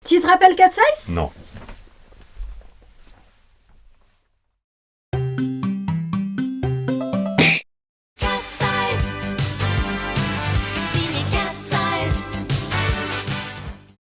Tu te rappelles Cat Size? Non.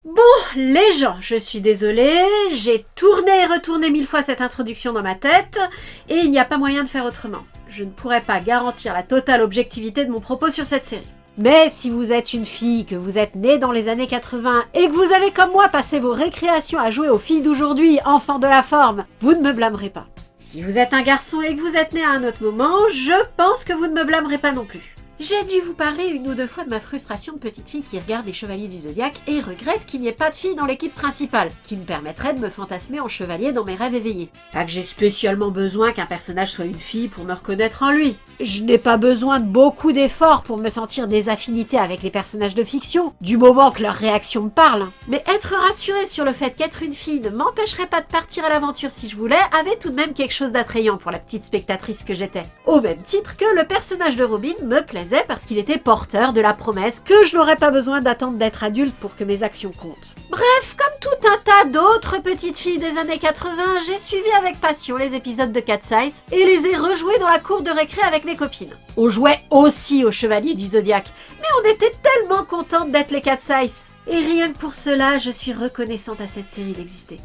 Bon, les gens, je suis désolée, j'ai tourné et retourné 1000 fois cette introduction dans ma tête, et il n'y a pas moyen de faire autrement. Je ne pourrais pas garantir la totale objectivité de mon propos sur cette série. Mais si vous êtes une fille, que vous êtes née dans les années 80, et que vous avez comme moi passé vos récréations à jouer aux filles d'aujourd'hui, enfants de la forme, vous ne me blâmerez pas. Si vous êtes un garçon et que vous êtes né à un autre moment, je pense que vous ne me blâmerez pas non plus. J'ai dû vous parler une ou deux fois de ma frustration de petite fille qui regarde les Chevaliers du Zodiaque et regrette qu'il n'y ait pas de fille dans l'équipe principale, qui me permettrait de me fantasmer en chevalier dans mes rêves éveillés. Pas que j'ai spécialement besoin qu'un personnage soit une fille pour me reconnaître en lui. Je n'ai pas besoin de beaucoup d'efforts pour me sentir des affinités avec les personnages de fiction, du moment que leurs réactions me parlent. Mais être rassurée sur le fait qu'être une fille ne m'empêcherait pas de partir à l'aventure si je voulais, avait tout de même quelque chose d'attrayant pour la petite spectatrice que j'étais. Au même titre que le personnage de Robin me plaisait parce qu'il était porteur de la promesse que je n'aurais pas besoin d'attendre d'être adulte pour que mes actions comptent. Bref, comme tout un tas d'autres petites filles des années 80, j'ai suivi avec passion les épisodes de Cat Size et les ai rejoués dans la cour de récré avec mes copines. On jouait aussi aux Chevaliers du Zodiaque, mais on était tellement contentes d'être les Cat Size. Et rien que pour cela, je suis reconnaissante à cette série d'exister.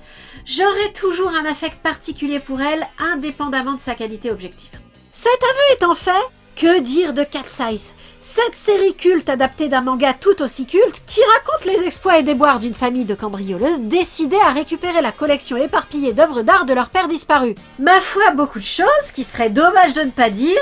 J'aurai toujours un affect particulier pour elle, indépendamment de sa qualité objective. Cet aveu étant fait, que dire de Cat Size? Cette série culte adaptée d'un manga tout aussi culte qui raconte les exploits et déboires d'une famille de cambrioleuses décidées à récupérer la collection éparpillée d'œuvres d'art de leur père disparu. Ma foi, beaucoup de choses qui serait dommage de ne pas dire.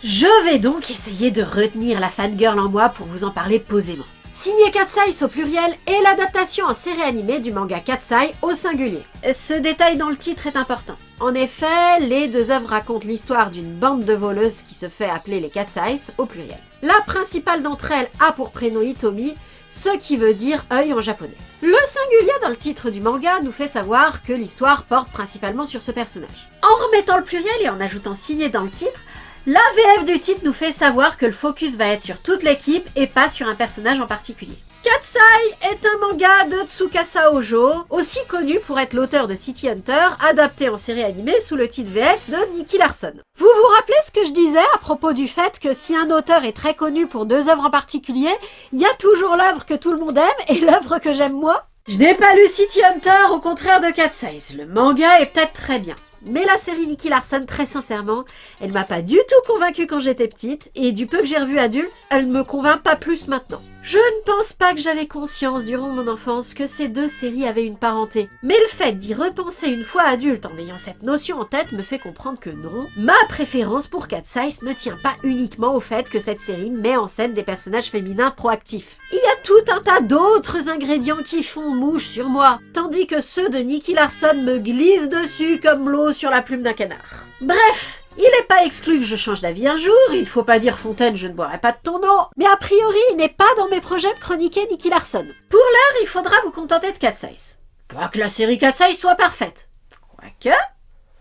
Je vais donc essayer de retenir la fangirl en moi pour vous en parler posément. Signé Cat Size au pluriel et l'adaptation en série animée du manga Cat Size au singulier. Ce détail dans le titre est important. En effet, les deux œuvres racontent l'histoire d'une bande de voleuses qui se fait appeler les Cat Size au pluriel. La principale d'entre elles a pour prénom Hitomi, ce qui veut dire œil en japonais. Le singulier dans le titre du manga nous fait savoir que l'histoire porte principalement sur ce personnage. En remettant le pluriel et en ajoutant signé dans le titre, la VF du titre nous fait savoir que le focus va être sur toute l'équipe et pas sur un personnage en particulier. Cat Size est un manga de Tsukasa Ojo, aussi connu pour être l'auteur de City Hunter, adapté en série animée sous le titre VF de Nicky Larson. Vous vous rappelez ce que je disais à propos du fait que si un auteur est très connu pour deux œuvres en particulier, il y a toujours l'œuvre que tout le monde aime et l'œuvre que j'aime moi? Je n'ai pas lu City Hunter au contraire de Cat Size. Le manga est peut-être très bien. Mais la série Nicky Larson, très sincèrement, elle m'a pas du tout convaincue quand j'étais petite, et du peu que j'ai revu adulte, elle me convainc pas plus maintenant. Je ne pense pas que j'avais conscience durant mon enfance que ces deux séries avaient une parenté, mais le fait d'y repenser une fois adulte en ayant cette notion en tête me fait comprendre que non, ma préférence pour Cat Size ne tient pas uniquement au fait que cette série met en scène des personnages féminins proactifs. Il y a tout un tas d'autres ingrédients qui font mouche sur moi, tandis que ceux de Nicky Larson me glissent dessus comme l'eau sur la plume d'un canard. Bref, il n'est pas exclu que je change d'avis un jour, il faut pas dire Fontaine, je ne boirai pas de ton eau, mais a priori, il n'est pas dans mes projets de chroniquer Nicky Larson. Pour l'heure, il faudra vous contenter de Cat Size. Pas que la série Cat Size soit parfaite. Quoique,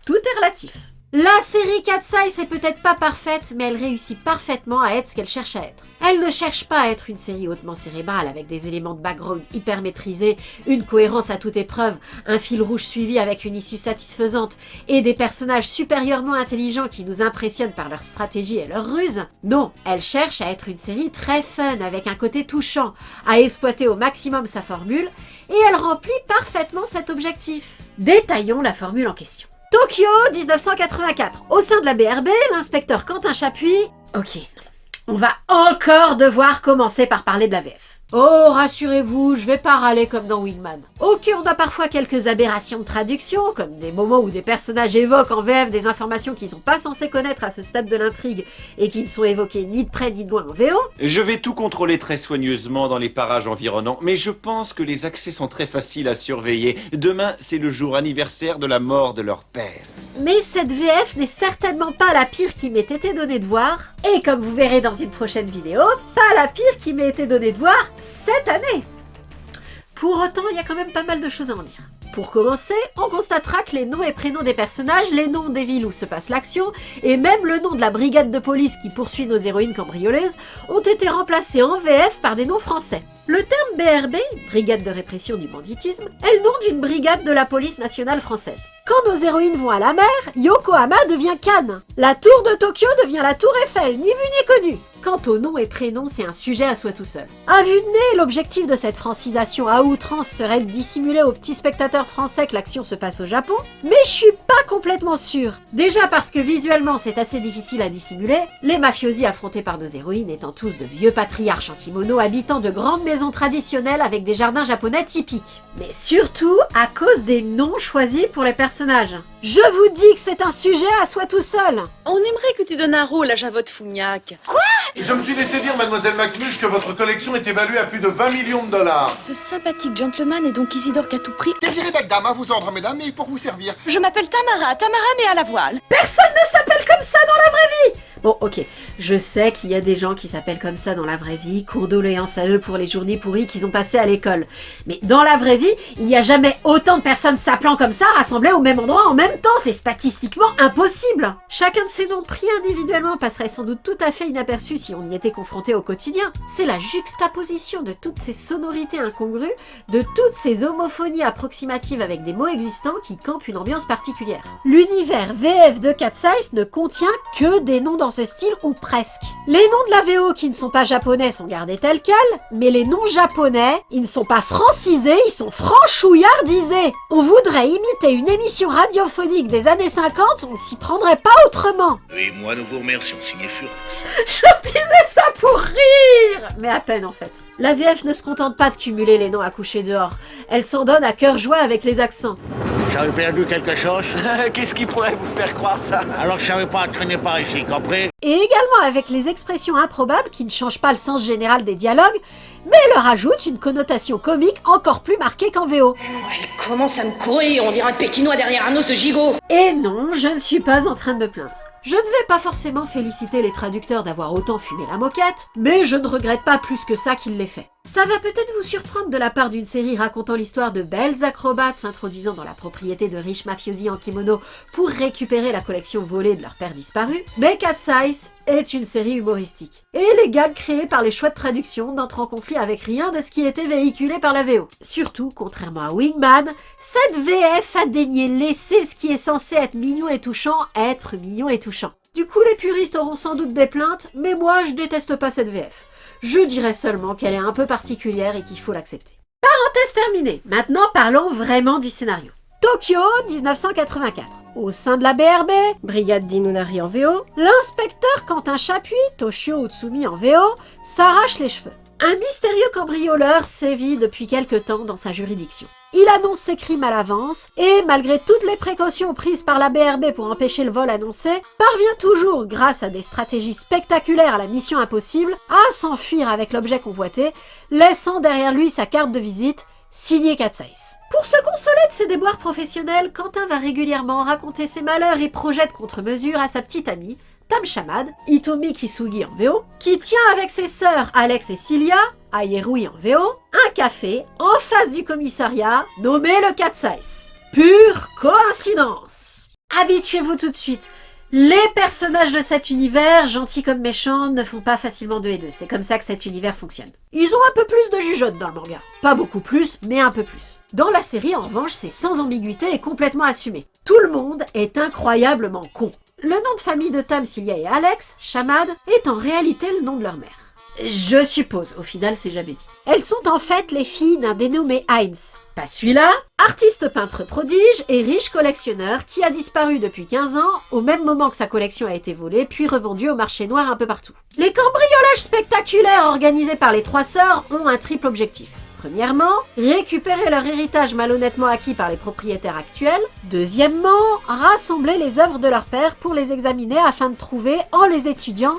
tout est relatif. La série Cat Size est peut-être pas parfaite, mais elle réussit parfaitement à être ce qu'elle cherche à être. Elle ne cherche pas à être une série hautement cérébrale avec des éléments de background hyper maîtrisés, une cohérence à toute épreuve, un fil rouge suivi avec une issue satisfaisante et des personnages supérieurement intelligents qui nous impressionnent par leur stratégie et leur ruse. Non, elle cherche à être une série très fun avec un côté touchant, à exploiter au maximum sa formule, et elle remplit parfaitement cet objectif. Détaillons la formule en question. Tokyo 1984. Au sein de la BRB, l'inspecteur Quentin Chapuis... Ok, on va encore devoir commencer par parler de la VF. Oh, rassurez-vous, je vais pas râler comme dans Wingman. Ok, on a parfois quelques aberrations de traduction, comme des moments où des personnages évoquent en VF des informations qu'ils sont pas censés connaître à ce stade de l'intrigue et qui ne sont évoquées ni de près ni de loin en VO. Je vais tout contrôler très soigneusement dans les parages environnants, mais je pense que les accès sont très faciles à surveiller. Demain, c'est le jour anniversaire de la mort de leur père. Mais cette VF n'est certainement pas la pire qui m'ait été donnée de voir, et comme vous verrez dans une prochaine vidéo, pas la pire qui m'ait été donnée de voir cette année. Pour autant, il y a quand même pas mal de choses à en dire. Pour commencer, on constatera que les noms et prénoms des personnages, les noms des villes où se passe l'action, et même le nom de la brigade de police qui poursuit nos héroïnes cambrioleuses, ont été remplacés en VF par des noms français. Le terme BRB, Brigade de répression du banditisme, est le nom d'une brigade de la police nationale française. Quand nos héroïnes vont à la mer, Yokohama devient Cannes. La tour de Tokyo devient la tour Eiffel, ni vu ni connu. Quant aux noms et prénoms, c'est un sujet à soi tout seul. À vue de nez, l'objectif de cette francisation à outrance serait de dissimuler aux petits spectateurs français que l'action se passe au Japon, mais je suis pas complètement sûre. Déjà parce que visuellement c'est assez difficile à dissimuler, les mafiosi affrontés par nos héroïnes étant tous de vieux patriarches en kimono habitant de grandes maisons traditionnelles avec des jardins japonais typiques. Mais surtout à cause des noms choisis pour les personnages. Je vous dis que c'est un sujet à soi tout seul. On aimerait que tu donnes un rôle à Javotte Fougnac. Quoi? Et je me suis laissé dire, mademoiselle McNush, que votre collection est évaluée à plus de 20 millions de dollars. Ce sympathique gentleman est donc Isidore qu'à tout prix. Désirez belle dame à vous ordre, mesdames, et pour vous servir. Je m'appelle Tamara mais à la voile. Personne ne s'appelle comme ça dans la vraie vie. Bon, ok, je sais qu'il y a des gens qui s'appellent comme ça dans la vraie vie, condoléances à eux pour les journées pourries qu'ils ont passées à l'école. Mais dans la vraie vie, il n'y a jamais autant de personnes s'appelant comme ça rassemblées au même endroit en même temps, c'est statistiquement impossible. Chacun de ces noms pris individuellement passerait sans doute tout à fait inaperçu si on y était confronté au quotidien. C'est la juxtaposition de toutes ces sonorités incongrues, de toutes ces homophonies approximatives avec des mots existants qui campent une ambiance particulière. L'univers VF de Cat's Eyes ne contient que des noms dans ce style ou presque. Les noms de la VO qui ne sont pas japonais sont gardés tels quels, mais les noms japonais, ils ne sont pas francisés, ils sont franchouillardisés. On voudrait imiter une émission radiophonique des années 50, on ne s'y prendrait pas autrement. Et moi, nous vous remercions, signé Furax. Je disais ça pour rire, mais à peine en fait. La VF ne se contente pas de cumuler les noms à coucher dehors, elle s'en donne à cœur joie avec les accents. J'avais perdu quelque chose, Qu'est-ce qui pourrait vous faire croire ça? alors je savais pas traîner par ici, compris? Et également avec les expressions improbables qui ne changent pas le sens général des dialogues, mais leur ajoutent une connotation comique encore plus marquée qu'en VO. Elle commence à me courir, on dirait un Pékinois derrière un os de gigot. Et non, je ne suis pas en train de me plaindre. Je ne vais pas forcément féliciter les traducteurs d'avoir autant fumé la moquette, mais je ne regrette pas plus que ça qu'ils l'aient fait. Ça va peut-être vous surprendre de la part d'une série racontant l'histoire de belles acrobates s'introduisant dans la propriété de riches mafiosi en kimono pour récupérer la collection volée de leur père disparu, mais Cat's Eyes est une série humoristique. Et les gags créés par les choix de traduction n'entrent en conflit avec rien de ce qui était véhiculé par la VO. Surtout, contrairement à Wingman, cette VF a daigné laisser ce qui est censé être mignon et touchant être mignon et touchant. Du coup, les puristes auront sans doute des plaintes, mais moi je déteste pas cette VF. Je dirais seulement qu'elle est un peu particulière et qu'il faut l'accepter. Parenthèse terminée. Maintenant, parlons vraiment du scénario. Tokyo, 1984. Au sein de la BRB, Brigade d'Inunari en VO, l'inspecteur Quentin Chapuis, Toshio Utsumi en VO, s'arrache les cheveux. Un mystérieux cambrioleur sévit depuis quelque temps dans sa juridiction. Il annonce ses crimes à l'avance et, malgré toutes les précautions prises par la BRB pour empêcher le vol annoncé, parvient toujours, grâce à des stratégies spectaculaires à la mission impossible, à s'enfuir avec l'objet convoité, laissant derrière lui sa carte de visite, signée Cat's Eyes. Pour se consoler de ses déboires professionnels, Quentin va régulièrement raconter ses malheurs et projets de contre-mesure à sa petite amie, Tam Chamad, Hitomi Kisugi en VO, qui tient avec ses sœurs Alex et Cilia, Ayerui en VO, un café en face du commissariat nommé le Cat's Eyes. Pure coïncidence. Habituez-vous tout de suite. Les personnages de cet univers, gentils comme méchants, ne font pas facilement deux et deux. C'est comme ça que cet univers fonctionne. Ils ont un peu plus de jugeote dans le manga. Pas beaucoup plus, mais un peu plus. Dans la série, en revanche, c'est sans ambiguïté et complètement assumé. Tout le monde est incroyablement con. Le nom de famille de Tam, Cilia et Alex, Chamad, est en réalité le nom de leur mère. Je suppose, au final c'est jamais dit. Elles sont en fait les filles d'un dénommé Heinz. Pas celui-là, artiste peintre prodige et riche collectionneur qui a disparu depuis 15 ans au même moment que sa collection a été volée puis revendue au marché noir un peu partout. Les cambriolages spectaculaires organisés par les trois sœurs ont un triple objectif. Premièrement, récupérer leur héritage malhonnêtement acquis par les propriétaires actuels. Deuxièmement, rassembler les œuvres de leur père pour les examiner afin de trouver, en les étudiant,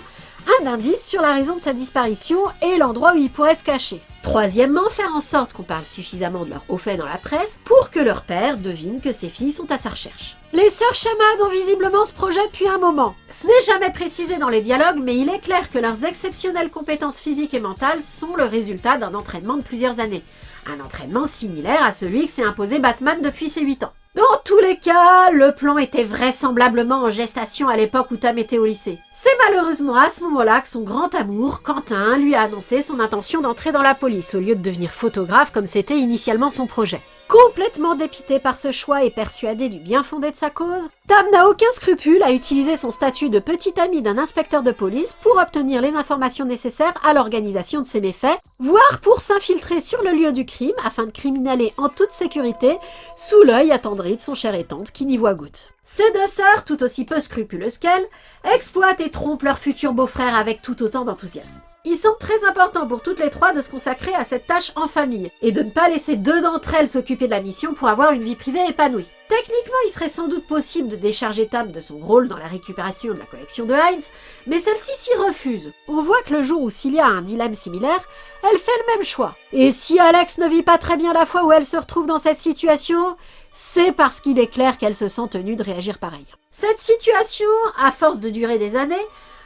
un indice sur la raison de sa disparition et l'endroit où il pourrait se cacher. Troisièmement, faire en sorte qu'on parle suffisamment de leur haut fait dans la presse pour que leur père devine que ses filles sont à sa recherche. Les sœurs Chamad ont visiblement ce projet depuis un moment. Ce n'est jamais précisé dans les dialogues, mais il est clair que leurs exceptionnelles compétences physiques et mentales sont le résultat d'un entraînement de plusieurs années. Un entraînement similaire à celui que s'est imposé Batman depuis ses 8 ans. Dans tous les cas, le plan était vraisemblablement en gestation à l'époque où Tam était au lycée. C'est malheureusement à ce moment-là que son grand amour, Quentin, lui a annoncé son intention d'entrer dans la police au lieu de devenir photographe comme c'était initialement son projet. Complètement dépité par ce choix et persuadé du bien fondé de sa cause, Tam n'a aucun scrupule à utiliser son statut de petit ami d'un inspecteur de police pour obtenir les informations nécessaires à l'organisation de ses méfaits, voire pour s'infiltrer sur le lieu du crime afin de criminer en toute sécurité sous l'œil attendri de son cher et tante qui n'y voit goutte. Ces deux sœurs, tout aussi peu scrupuleuses qu'elles, exploitent et trompent leur futur beau-frère avec tout autant d'enthousiasme. Il semble très important pour toutes les trois de se consacrer à cette tâche en famille et de ne pas laisser deux d'entre elles s'occuper de la mission pour avoir une vie privée épanouie. Techniquement, il serait sans doute possible de décharger Tam de son rôle dans la récupération de la collection de Heinz, mais celle-ci s'y refuse. On voit que le jour où Cilia a un dilemme similaire, elle fait le même choix. Et si Alex ne vit pas très bien la fois où elle se retrouve dans cette situation, c'est parce qu'il est clair qu'elle se sent tenue de réagir pareil. Cette situation, à force de durer des années,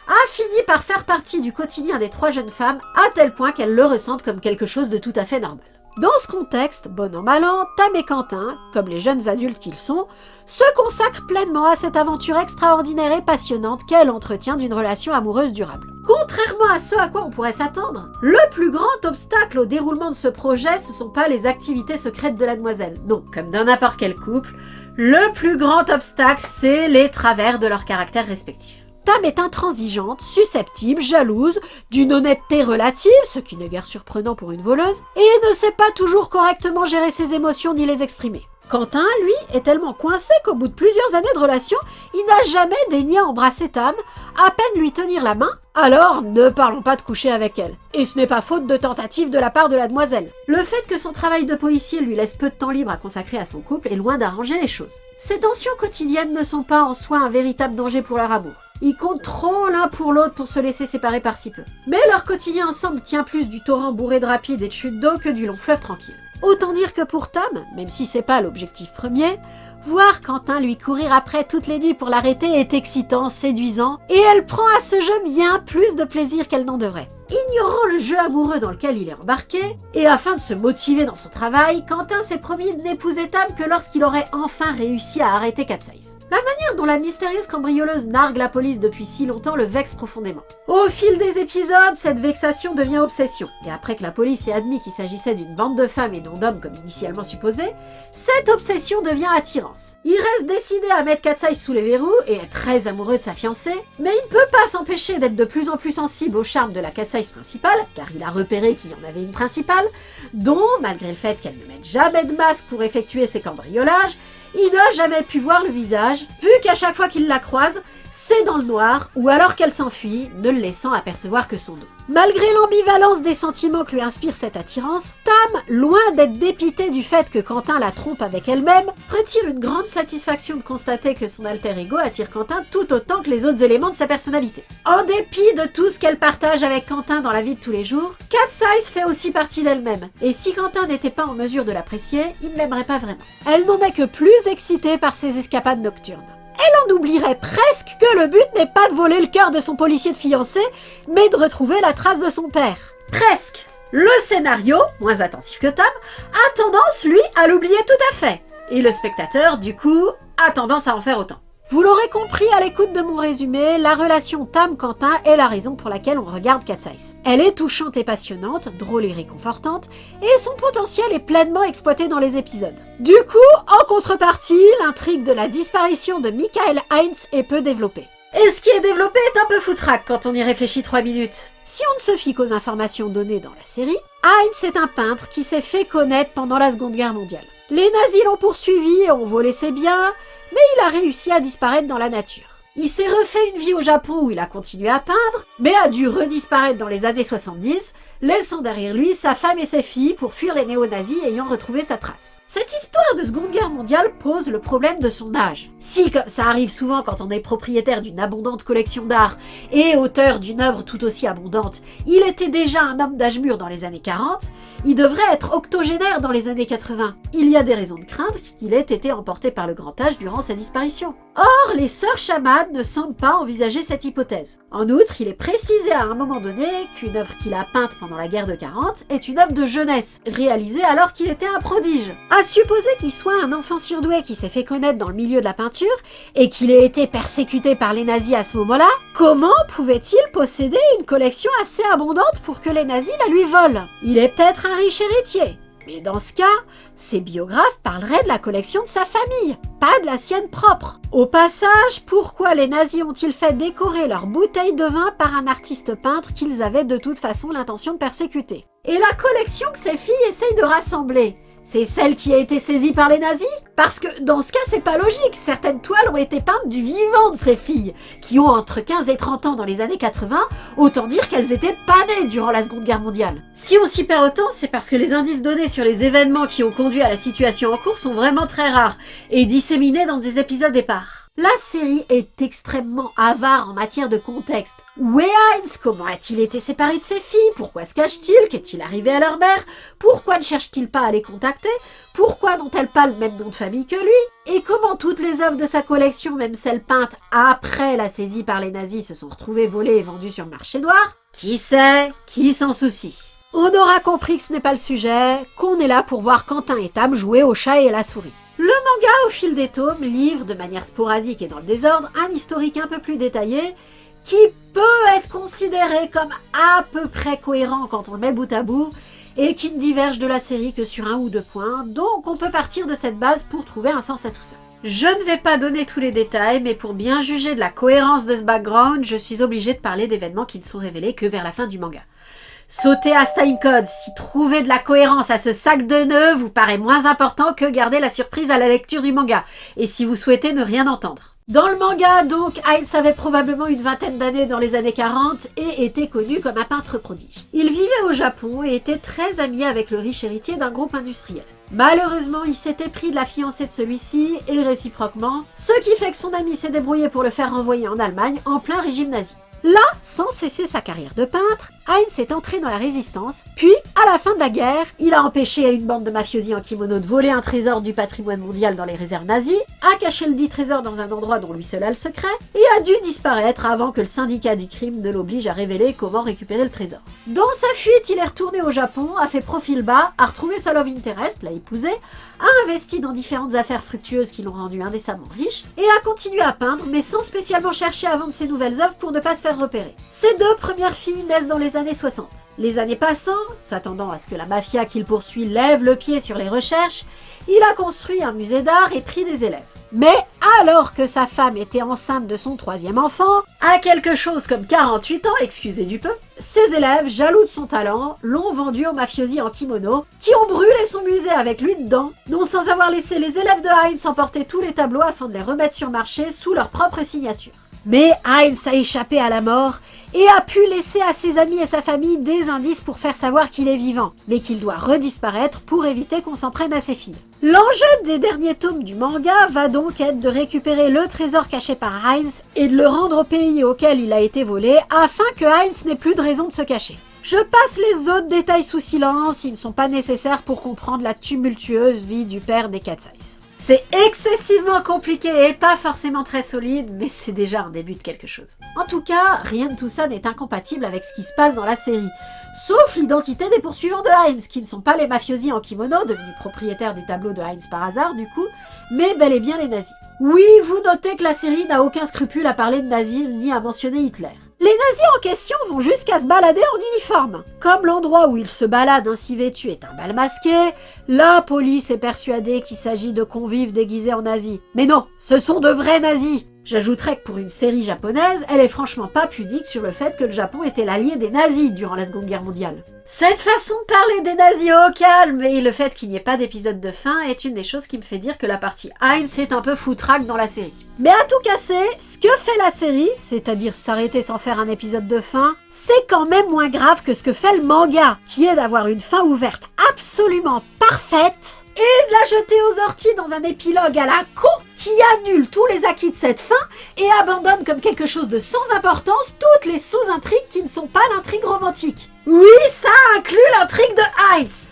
a fini par faire partie du quotidien des trois jeunes femmes à tel point qu'elles le ressentent comme quelque chose de tout à fait normal. Dans ce contexte, bon an mal an, Tam et Quentin, comme les jeunes adultes qu'ils sont, se consacrent pleinement à cette aventure extraordinaire et passionnante qu'est l'entretien d'une relation amoureuse durable. Contrairement à ce à quoi on pourrait s'attendre, le plus grand obstacle au déroulement de ce projet, ce sont pas les activités secrètes de la demoiselle. Non, comme dans n'importe quel couple, le plus grand obstacle, c'est les travers de leurs caractères respectifs. Tam est intransigeante, susceptible, jalouse, d'une honnêteté relative, ce qui n'est guère surprenant pour une voleuse, et ne sait pas toujours correctement gérer ses émotions ni les exprimer. Quentin, lui, est tellement coincé qu'au bout de plusieurs années de relation, il n'a jamais daigné embrasser Tam, à peine lui tenir la main, alors ne parlons pas de coucher avec elle. Et ce n'est pas faute de tentatives de la part de la demoiselle. Le fait que son travail de policier lui laisse peu de temps libre à consacrer à son couple est loin d'arranger les choses. Ces tensions quotidiennes ne sont pas en soi un véritable danger pour leur amour. Ils comptent trop l'un pour l'autre pour se laisser séparer par si peu. Mais leur quotidien ensemble tient plus du torrent bourré de rapides et de chutes d'eau que du long fleuve tranquille. Autant dire que pour Tam, même si c'est pas l'objectif premier, voir Quentin lui courir après toutes les nuits pour l'arrêter est excitant, séduisant, et elle prend à ce jeu bien plus de plaisir qu'elle n'en devrait. Ignorant le jeu amoureux dans lequel il est embarqué, et afin de se motiver dans son travail, Quentin s'est promis de n'épouser Tam que lorsqu'il aurait enfin réussi à arrêter Cat's-Eyes. La manière dont la mystérieuse cambrioleuse nargue la police depuis si longtemps le vexe profondément. Au fil des épisodes, cette vexation devient obsession, et après que la police ait admis qu'il s'agissait d'une bande de femmes et non d'hommes comme initialement supposé, cette obsession devient attirance. Il reste décidé à mettre Cat's-Eyes sous les verrous et est très amoureux de sa fiancée, mais il ne peut pas s'empêcher d'être de plus en plus sensible au charme de la Cat's-Eyes principale, car il a repéré qu'il y en avait une principale, dont, malgré le fait qu'elle ne mette jamais de masque pour effectuer ses cambriolages, il n'a jamais pu voir le visage, vu qu'à chaque fois qu'il la croise, c'est dans le noir, ou alors qu'elle s'enfuit, ne le laissant apercevoir que son dos. Malgré l'ambivalence des sentiments que lui inspire cette attirance, Tam, loin d'être dépitée du fait que Quentin la trompe avec elle-même, retire une grande satisfaction de constater que son alter ego attire Quentin tout autant que les autres éléments de sa personnalité. En dépit de tout ce qu'elle partage avec Quentin dans la vie de tous les jours, Cat's-Eyes fait aussi partie d'elle-même, et si Quentin n'était pas en mesure de l'apprécier, il ne l'aimerait pas vraiment. Elle n'en est que plus excitée par ses escapades nocturnes. Elle en oublierait presque que le but n'est pas de voler le cœur de son policier de fiancé, mais de retrouver la trace de son père. Presque. Le scénario, moins attentif que Tam, a tendance, lui, à l'oublier tout à fait. Et le spectateur, du coup, a tendance à en faire autant. Vous l'aurez compris à l'écoute de mon résumé, la relation Tam-Quentin est la raison pour laquelle on regarde Cat's-Eyes. Elle est touchante et passionnante, drôle et réconfortante, et son potentiel est pleinement exploité dans les épisodes. Du coup, en contrepartie, l'intrigue de la disparition de Michael Heinz est peu développée. Et ce qui est développé est un peu foutraque quand on y réfléchit 3 minutes. Si on ne se fie qu'aux informations données dans la série, Heinz est un peintre qui s'est fait connaître pendant la Seconde Guerre mondiale. Les nazis l'ont poursuivi et ont volé ses biens, mais il a réussi à disparaître dans la nature. Il s'est refait une vie au Japon où il a continué à peindre, mais a dû redisparaître dans les années 70, laissant derrière lui sa femme et ses filles pour fuir les néo-nazis ayant retrouvé sa trace. Cette histoire de Seconde Guerre mondiale pose le problème de son âge. Si, comme ça arrive souvent quand on est propriétaire d'une abondante collection d'art et auteur d'une œuvre tout aussi abondante, il était déjà un homme d'âge mûr dans les années 40, il devrait être octogénaire dans les années 80. Il y a des raisons de craindre qu'il ait été emporté par le grand âge durant sa disparition. Or, les sœurs chamanes Conrad ne semble pas envisager cette hypothèse. En outre, il est précisé à un moment donné qu'une œuvre qu'il a peinte pendant la guerre de 40 est une œuvre de jeunesse, réalisée alors qu'il était un prodige. À supposer qu'il soit un enfant surdoué qui s'est fait connaître dans le milieu de la peinture et qu'il ait été persécuté par les nazis à ce moment-là, comment pouvait-il posséder une collection assez abondante pour que les nazis la lui volent? Il est peut-être un riche héritier. Mais dans ce cas, ses biographes parleraient de la collection de sa famille, pas de la sienne propre. Au passage, pourquoi les nazis ont-ils fait décorer leurs bouteilles de vin par un artiste peintre qu'ils avaient de toute façon l'intention de persécuter? Et la collection que ces filles essayent de rassembler, c'est celle qui a été saisie par les nazis? Parce que dans ce cas, c'est pas logique. Certaines toiles ont été peintes du vivant de ces filles, qui ont entre 15 et 30 ans dans les années 80, autant dire qu'elles étaient pas nées durant la Seconde Guerre mondiale. Si on s'y perd autant, c'est parce que les indices donnés sur les événements qui ont conduit à la situation en cours sont vraiment très rares, et disséminés dans des épisodes épars. La série est extrêmement avare en matière de contexte. Où est Heinz? Comment a-t-il été séparé de ses filles? Pourquoi se cache-t-il? Qu'est-il arrivé à leur mère? Pourquoi ne cherche-t-il pas à les contacter? Pourquoi n'ont-elles pas le même nom de famille que lui? Et comment toutes les œuvres de sa collection, même celles peintes après la saisie par les nazis, se sont retrouvées volées et vendues sur le marché noir? Qui sait? Qui s'en soucie? On aura compris que ce n'est pas le sujet, qu'on est là pour voir Quentin et Tam jouer au chat et à la souris. Le manga, au fil des tomes, livre, de manière sporadique et dans le désordre, un historique un peu plus détaillé, qui peut être considéré comme à peu près cohérent quand on le met bout à bout, et qui ne diverge de la série que sur 1 ou 2 points, donc on peut partir de cette base pour trouver un sens à tout ça. Je ne vais pas donner tous les détails, mais pour bien juger de la cohérence de ce background, je suis obligée de parler d'événements qui ne sont révélés que vers la fin du manga. Sautez à ce timecode si trouver de la cohérence à ce sac de nœuds vous paraît moins important que garder la surprise à la lecture du manga, et si vous souhaitez ne rien entendre. Dans le manga, donc, Heinz avait probablement une vingtaine d'années dans les années 40 et était connu comme un peintre prodige. Il vivait au Japon et était très ami avec le riche héritier d'un groupe industriel. Malheureusement, il s'était pris de la fiancée de celui-ci, et réciproquement, ce qui fait que son ami s'est débrouillé pour le faire renvoyer en Allemagne en plein régime nazi. Là, sans cesser sa carrière de peintre, Heinz est entré dans la résistance, puis, à la fin de la guerre, il a empêché une bande de mafiosi en kimono de voler un trésor du patrimoine mondial dans les réserves nazies, a caché le dit trésor dans un endroit dont lui seul a le secret, et a dû disparaître avant que le syndicat du crime ne l'oblige à révéler comment récupérer le trésor. Dans sa fuite, il est retourné au Japon, a fait profil bas, a retrouvé sa love interest, l'a épousée, a investi dans différentes affaires fructueuses qui l'ont rendu indécemment riche, et a continué à peindre, mais sans spécialement chercher à vendre ses nouvelles œuvres pour ne pas se faire repérer. Ses 2 premières filles naissent dans les années 60. Les années passant, s'attendant à ce que la mafia qu'il poursuit lève le pied sur les recherches, il a construit un musée d'art et pris des élèves. Mais alors que sa femme était enceinte de son 3e enfant, à quelque chose comme 48 ans, excusez du peu, ses élèves, jaloux de son talent, l'ont vendu aux mafiosi en kimono, qui ont brûlé son musée avec lui dedans, non sans avoir laissé les élèves de Heinz emporter tous les tableaux afin de les remettre sur marché sous leur propre signature. Mais Heinz a échappé à la mort et a pu laisser à ses amis et sa famille des indices pour faire savoir qu'il est vivant, mais qu'il doit redisparaître pour éviter qu'on s'en prenne à ses filles. L'enjeu des derniers tomes du manga va donc être de récupérer le trésor caché par Heinz et de le rendre au pays auquel il a été volé afin que Heinz n'ait plus de raison de se cacher. Je passe les autres détails sous silence, ils ne sont pas nécessaires pour comprendre la tumultueuse vie du père des Cat's. C'est excessivement compliqué et pas forcément très solide, mais c'est déjà un début de quelque chose. En tout cas, rien de tout ça n'est incompatible avec ce qui se passe dans la série. Sauf l'identité des poursuivants de Heinz, qui ne sont pas les mafiosi en kimono, devenus propriétaires des tableaux de Heinz par hasard du coup, mais bel et bien les nazis. Oui, vous notez que la série n'a aucun scrupule à parler de nazis ni à mentionner Hitler. Les nazis en question vont jusqu'à se balader en uniforme. Comme l'endroit où ils se baladent ainsi vêtus est un bal masqué, la police est persuadée qu'il s'agit de convives déguisés en nazis. Mais non, ce sont de vrais nazis. J'ajouterais que pour une série japonaise, elle est franchement pas pudique sur le fait que le Japon était l'allié des nazis durant la Seconde Guerre mondiale. Cette façon de parler des nazis au calme et le fait qu'il n'y ait pas d'épisode de fin est une des choses qui me fait dire que la partie Heinz est un peu foutraque dans la série. Mais à tout casser, ce que fait la série, c'est-à-dire s'arrêter sans faire un épisode de fin, c'est quand même moins grave que ce que fait le manga, qui est d'avoir une fin ouverte absolument parfaite et de la jeter aux orties dans un épilogue à la con qui annule tous les acquis de cette fin et abandonne comme quelque chose de sans importance toutes les sous-intrigues qui ne sont pas l'intrigue romantique. Oui, ça inclut l'intrigue de Heinz.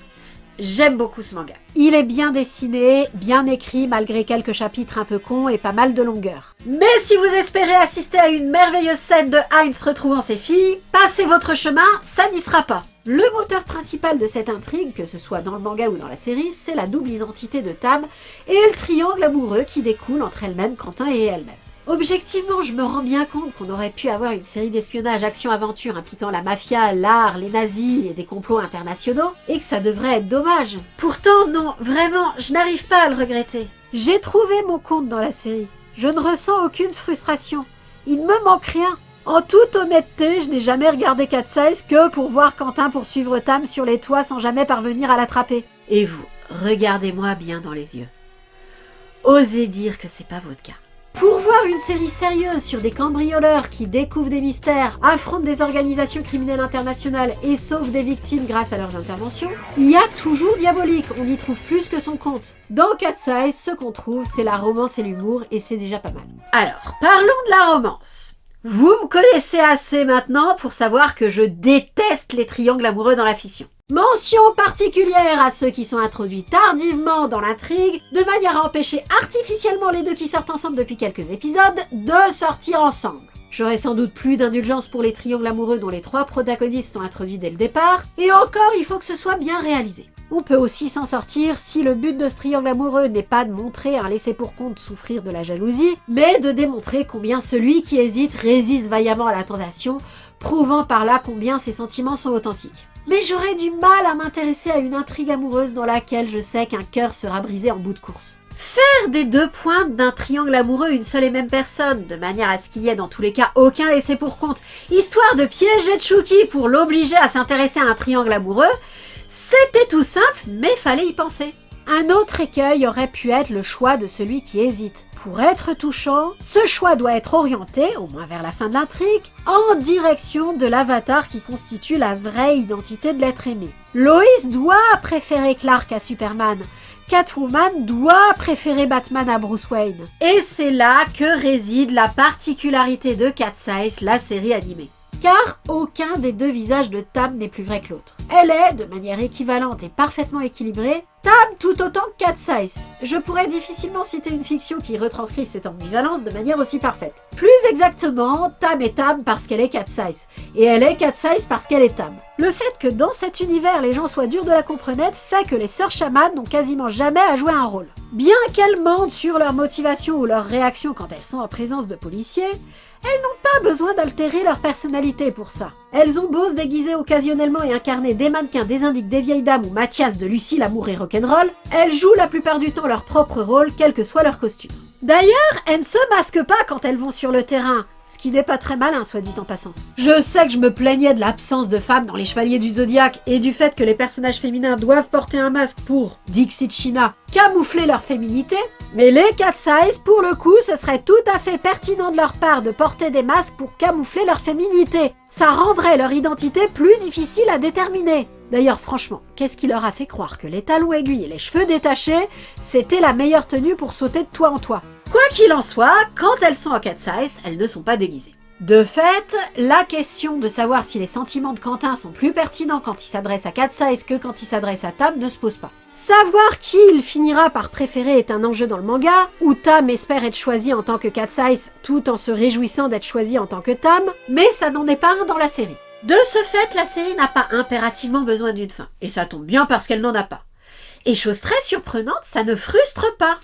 j'aime beaucoup ce manga. Il est bien dessiné, bien écrit malgré quelques chapitres un peu cons et pas mal de longueur. Mais si vous espérez assister à une merveilleuse scène de Heinz retrouvant ses filles, passez votre chemin, ça n'y sera pas. Le moteur principal de cette intrigue, que ce soit dans le manga ou dans la série, c'est la double identité de Tam et le triangle amoureux qui découle entre elle-même, Quentin et elle-même. Objectivement, je me rends bien compte qu'on aurait pu avoir une série d'espionnage action-aventure impliquant la mafia, l'art, les nazis et des complots internationaux, et que ça devrait être dommage. Pourtant, non, vraiment, je n'arrive pas à le regretter. J'ai trouvé mon compte dans la série. Je ne ressens aucune frustration. Il ne me manque rien. En toute honnêteté, je n'ai jamais regardé Cat Size que pour voir Quentin poursuivre Tam sur les toits sans jamais parvenir à l'attraper. Et vous, regardez-moi bien dans les yeux. Osez dire que c'est pas votre cas. Pour voir une série sérieuse sur des cambrioleurs qui découvrent des mystères, affrontent des organisations criminelles internationales et sauvent des victimes grâce à leurs interventions, il y a toujours Diabolique, on y trouve plus que son compte. Dans Cat Size, ce qu'on trouve, c'est la romance et l'humour, et c'est déjà pas mal. Alors, parlons de la romance. Vous me connaissez assez maintenant pour savoir que je déteste les triangles amoureux dans la fiction. Mention particulière à ceux qui sont introduits tardivement dans l'intrigue, de manière à empêcher artificiellement les deux qui sortent ensemble depuis quelques épisodes de sortir ensemble. J'aurais sans doute plus d'indulgence pour les triangles amoureux dont les 3 protagonistes sont introduits dès le départ, et encore il faut que ce soit bien réalisé. On peut aussi s'en sortir si le but de ce triangle amoureux n'est pas de montrer un laissé-pour-compte souffrir de la jalousie, mais de démontrer combien celui qui hésite résiste vaillamment à la tentation, prouvant par là combien ses sentiments sont authentiques. Mais j'aurais du mal à m'intéresser à une intrigue amoureuse dans laquelle je sais qu'un cœur sera brisé en bout de course. Faire des 2 pointes d'un triangle amoureux une seule et même personne, de manière à ce qu'il y ait dans tous les cas aucun laissé pour compte, histoire de piéger Chucky pour l'obliger à s'intéresser à un triangle amoureux, c'était tout simple, mais fallait y penser. Un autre écueil aurait pu être le choix de celui qui hésite. Pour être touchant, ce choix doit être orienté, au moins vers la fin de l'intrigue, en direction de l'avatar qui constitue la vraie identité de l'être aimé. Lois doit préférer Clark à Superman. Catwoman doit préférer Batman à Bruce Wayne. Et c'est là que réside la particularité de Cat Size, la série animée. Car aucun des 2 visages de Tam n'est plus vrai que l'autre. Elle est, de manière équivalente et parfaitement équilibrée, Tam tout autant que Cat Size. Je pourrais difficilement citer une fiction qui retranscrit cette ambivalence de manière aussi parfaite. Plus exactement, Tam est Tam parce qu'elle est Cat Size, et elle est Cat Size parce qu'elle est Tam. Le fait que dans cet univers les gens soient durs de la comprenette fait que les sœurs chamanes n'ont quasiment jamais à jouer un rôle. Bien qu'elles mentent sur leur motivation ou leur réaction quand elles sont en présence de policiers, elles n'ont pas besoin d'altérer leur personnalité pour ça. Elles ont beau se déguiser occasionnellement et incarner des mannequins, des indiques, des vieilles dames ou Mathias de Lucie l'amour et rock'n'roll, elles jouent la plupart du temps leur propre rôle, quel que soit leur costume. D'ailleurs, elles ne se masquent pas quand elles vont sur le terrain, ce qui n'est pas très malin, soit dit en passant. Je sais que je me plaignais de l'absence de femmes dans les Chevaliers du Zodiaque et du fait que les personnages féminins doivent porter un masque pour, Dixit China, camoufler leur féminité, mais les Cat Size, pour le coup, ce serait tout à fait pertinent de leur part de porter des masques pour camoufler leur féminité. Ça rendrait leur identité plus difficile à déterminer. D'ailleurs, franchement, qu'est-ce qui leur a fait croire que les talons aiguilles et les cheveux détachés, c'était la meilleure tenue pour sauter de toit en toit? Quoi qu'il en soit, quand elles sont en Cat Size, elles ne sont pas déguisées. De fait, la question de savoir si les sentiments de Quentin sont plus pertinents quand il s'adresse à Cat Size que quand il s'adresse à Tam ne se pose pas. Savoir qui il finira par préférer est un enjeu dans le manga, où Tam espère être choisi en tant que Cat Size tout en se réjouissant d'être choisi en tant que Tam, mais ça n'en est pas un dans la série. De ce fait, la série n'a pas impérativement besoin d'une fin, et ça tombe bien parce qu'elle n'en a pas. Et chose très surprenante, ça ne frustre pas.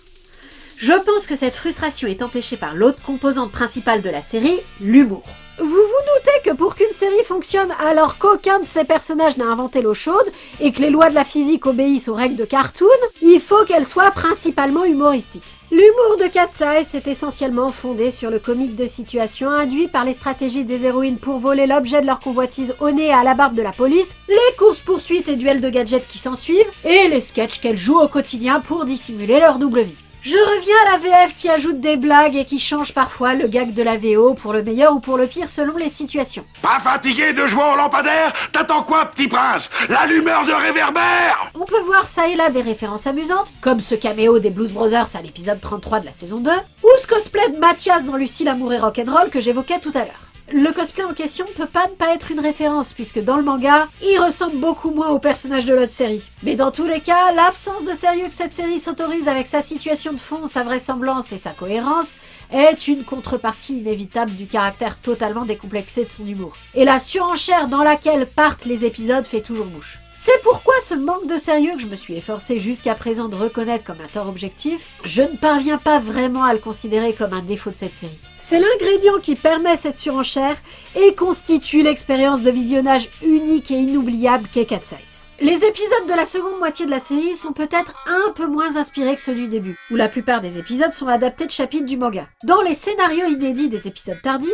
Je pense que cette frustration est empêchée par l'autre composante principale de la série, l'humour. Vous vous doutez que pour qu'une série fonctionne alors qu'aucun de ses personnages n'a inventé l'eau chaude et que les lois de la physique obéissent aux règles de cartoon, il faut qu'elle soit principalement humoristique. L'humour de Cat Size est essentiellement fondé sur le comique de situation induit par les stratégies des héroïnes pour voler l'objet de leur convoitise au nez et à la barbe de la police, les courses-poursuites et duels de gadgets qui s'ensuivent, et les sketchs qu'elles jouent au quotidien pour dissimuler leur double vie. Je reviens à la VF qui ajoute des blagues et qui change parfois le gag de la VO pour le meilleur ou pour le pire selon les situations. Pas fatigué de jouer au lampadaire? T'attends quoi, petit prince? L'allumeur de réverbère? On peut voir ça et là des références amusantes, comme ce caméo des Blues Brothers à l'épisode 33 de la saison 2, ou ce cosplay de Mathias dans Lucie l'amour et rock'n'roll que j'évoquais tout à l'heure. Le cosplay en question peut pas ne pas être une référence, puisque dans le manga, il ressemble beaucoup moins au personnage de l'autre série. Mais dans tous les cas, l'absence de sérieux que cette série s'autorise avec sa situation de fond, sa vraisemblance et sa cohérence est une contrepartie inévitable du caractère totalement décomplexé de son humour. Et la surenchère dans laquelle partent les épisodes fait toujours mouche. C'est pourquoi ce manque de sérieux que je me suis efforcé jusqu'à présent de reconnaître comme un tort objectif, je ne parviens pas vraiment à le considérer comme un défaut de cette série. C'est l'ingrédient qui permet cette surenchère et constitue l'expérience de visionnage unique et inoubliable qu'est Cat's Eyes. Les épisodes de la seconde moitié de la série sont peut-être un peu moins inspirés que ceux du début, où la plupart des épisodes sont adaptés de chapitres du manga. Dans les scénarios inédits des épisodes tardifs,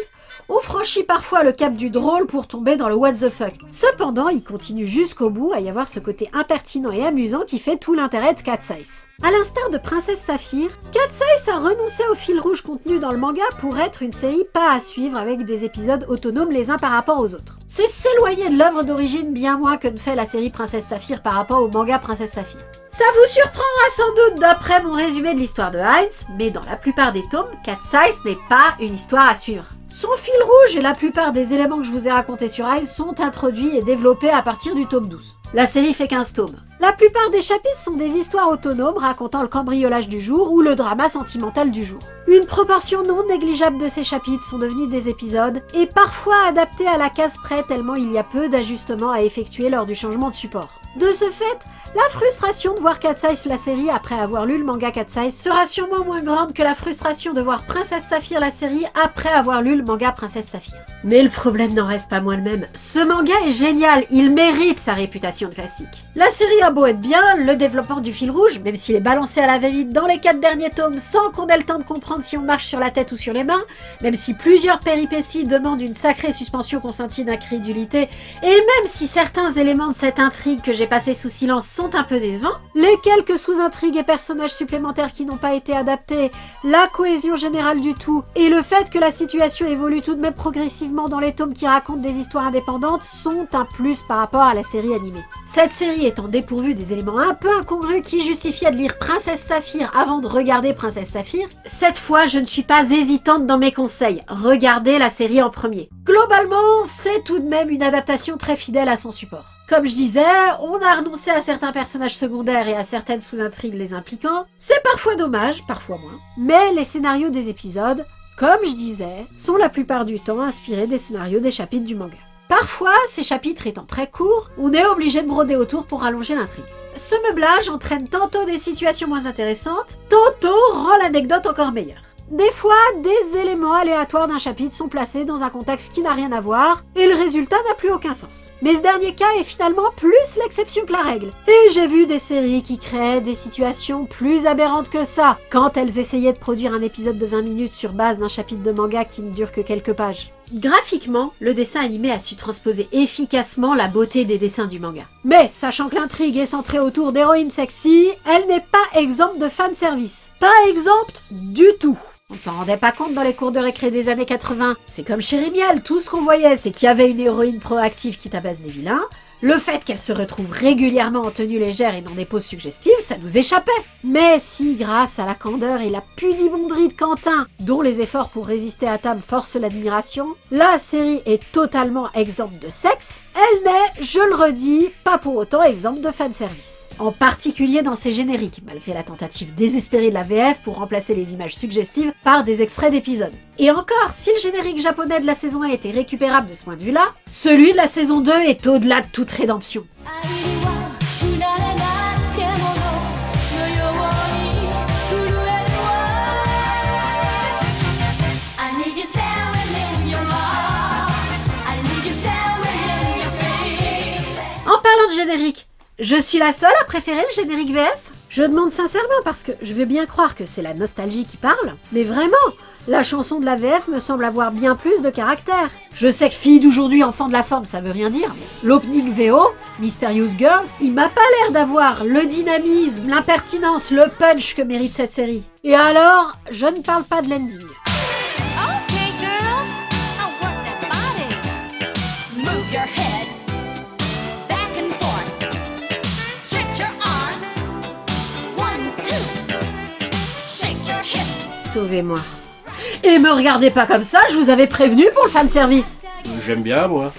on franchit parfois le cap du drôle pour tomber dans le what the fuck. Cependant, il continue jusqu'au bout à y avoir ce côté impertinent et amusant qui fait tout l'intérêt de Cat's Eyes. À l'instar de Princesse Saphir, Cat's Eyes a renoncé au fil rouge contenu dans le manga pour être une série pas à suivre avec des épisodes autonomes les uns par rapport aux autres. C'est s'éloigner de l'œuvre d'origine bien moins que ne fait la série Princesse Saphir par rapport au manga Princesse Saphir. Ça vous surprendra sans doute d'après mon résumé de l'histoire de Heinz, mais dans la plupart des tomes, Cat's Eyes n'est pas une histoire à suivre. Son fil rouge et la plupart des éléments que je vous ai racontés sur Heinz sont introduits et développés à partir du tome 12. La série fait 15 tomes. La plupart des chapitres sont des histoires autonomes racontant le cambriolage du jour ou le drama sentimental du jour. Une proportion non négligeable de ces chapitres sont devenus des épisodes et parfois adaptés à la case près tellement il y a peu d'ajustements à effectuer lors du changement de support. De ce fait, la frustration de voir Cat's Eyes la série après avoir lu le manga Cat's Eyes sera sûrement moins grande que la frustration de voir Princesse Saphir la série après avoir lu le manga Princesse Saphir. Mais le problème n'en reste pas moins le même. Ce manga est génial, il mérite sa réputation de classique. La série a beau être bien, le développement du fil rouge, même s'il est balancé à la va-vite dans les 4 derniers tomes sans qu'on ait le temps de comprendre si on marche sur la tête ou sur les mains, même si plusieurs péripéties demandent une sacrée suspension consentie d'incrédulité, et même si certains éléments de cette intrigue que j'ai passé sous silence sont un peu décevants, les quelques sous-intrigues et personnages supplémentaires qui n'ont pas été adaptés, la cohésion générale du tout, et le fait que la situation évolue tout de même progressivement dans les tomes qui racontent des histoires indépendantes sont un plus par rapport à la série animée. Cette série étant dépourvue des éléments un peu incongrus qui justifiaient de lire Princesse Saphir avant de regarder Princesse Saphir, cette fois je ne suis pas hésitante dans mes conseils, regardez la série en premier. Globalement, c'est tout de même une adaptation très fidèle à son support. Comme je disais, on a renoncé à certains personnages secondaires et à certaines sous-intrigues les impliquant, c'est parfois dommage, parfois moins, mais les scénarios des épisodes, comme je disais, sont la plupart du temps inspirés des scénarios des chapitres du manga. Parfois, ces chapitres étant très courts, on est obligé de broder autour pour rallonger l'intrigue. Ce meublage entraîne tantôt des situations moins intéressantes, tantôt rend l'anecdote encore meilleure. Des fois, des éléments aléatoires d'un chapitre sont placés dans un contexte qui n'a rien à voir, et le résultat n'a plus aucun sens. Mais ce dernier cas est finalement plus l'exception que la règle. Et j'ai vu des séries qui créaient des situations plus aberrantes que ça, quand elles essayaient de produire un épisode de 20 minutes sur base d'un chapitre de manga qui ne dure que quelques pages. Graphiquement, le dessin animé a su transposer efficacement la beauté des dessins du manga. Mais, sachant que l'intrigue est centrée autour d'héroïnes sexy, elle n'est pas exempte de fanservice. Pas exempte du tout. On ne s'en rendait pas compte dans les cours de récré des années 80. C'est comme chez Rémiel, tout ce qu'on voyait, c'est qu'il y avait une héroïne proactive qui tabasse des vilains. Le fait qu'elle se retrouve régulièrement en tenue légère et dans des poses suggestives, ça nous échappait. Mais si, grâce à la candeur et la pudibonderie de Quentin, dont les efforts pour résister à Tam forcent l'admiration, la série est totalement exempte de sexe, elle n'est, je le redis, pas pour autant exempte de fanservice. En particulier dans ses génériques, malgré la tentative désespérée de la VF pour remplacer les images suggestives par des extraits d'épisodes. Et encore, si le générique japonais de la saison 1 était récupérable de ce point de vue-là, celui de la saison 2 est au-delà de toute rédemption. En parlant de générique, je suis la seule à préférer le générique VF ? Je demande sincèrement parce que je veux bien croire que c'est la nostalgie qui parle, mais vraiment, la chanson de la VF me semble avoir bien plus de caractère. Je sais que fille d'aujourd'hui, enfant de la forme, ça veut rien dire, mais l'opening VO, Mysterious Girl, il m'a pas l'air d'avoir le dynamisme, l'impertinence, le punch que mérite cette série. Et alors, je ne parle pas de l'ending. Okay, girls, I'll work that body. Move your head back and forth. Stretch your arms. 1, 2. Shake your hips. Sauvez-moi. Et me regardez pas comme ça, je vous avais prévenu pour le fanservice. J'aime bien, moi.